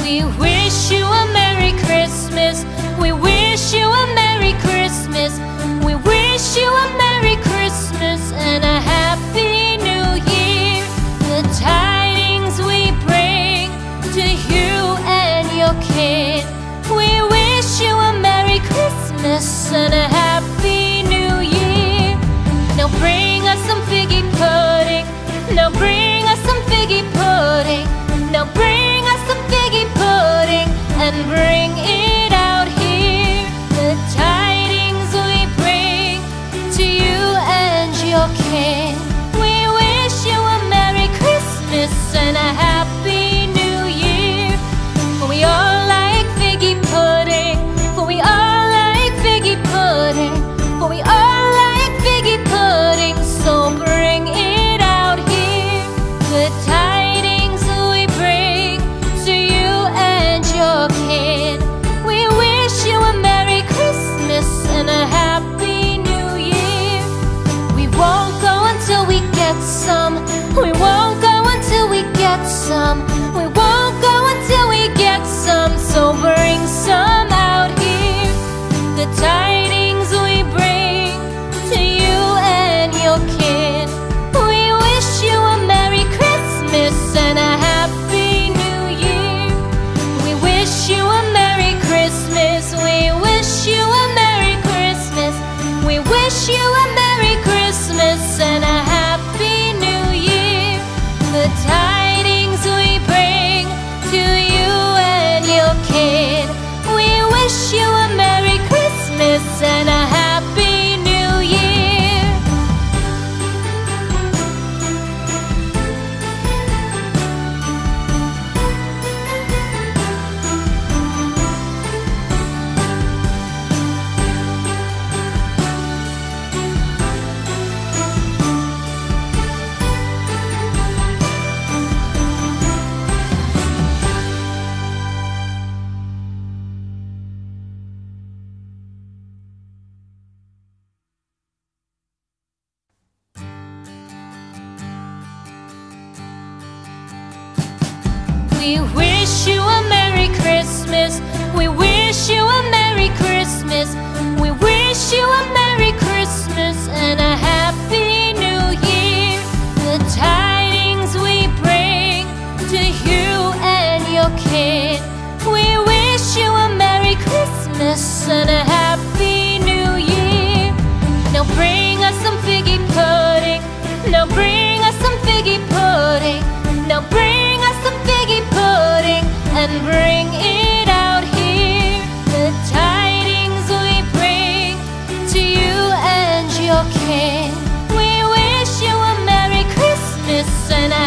We wish you a Merry Christmas. We wish you a Merry Christmas. We wish you a Merry Christmas and a Happy New Year. The tidings we bring to you and your kid. We wish you a Merry Christmas and a Happy New Year. Now bring us some figgy pudding. Now bring us some figgy pudding. Now bring us some figgy pudding and bring it out here. The tidings we bring to you and your kin. We wish you a Merry Christmas and a Happy New Year. For we all like figgy pudding. For we all like figgy pudding. For we all like figgy pudding. So bring it out here. The tidings we bring to you and your kid. We wish you a Merry Christmas and a Happy New Year. We won't go until we get some. We won't go until we get some. We won't go until we get some. So bring some out here. The tidings we bring to you and your kid. We wish you a Merry Christmas and a Happy New Year. We wish you a Merry Christmas. We wish you a Merry Christmas. We wish you a Merry Christmas and a Happy New Year. The tidings we bring to you and your kid. We wish you a Merry Christmas and a Happy New Year. We wish you a Merry Christmas. We wish you a Merry Christmas. We wish you a Merry Christmas and a Happy New Year. The tidings we bring to you and your kid. We wish you a Merry Christmas and a Happy New Year. Now bring us some figgy pudding. Now bring us some figgy pudding. Now bring us some figgy pudding and bring it out here. The tidings we bring to you and your kin. We wish you a Merry Christmas and a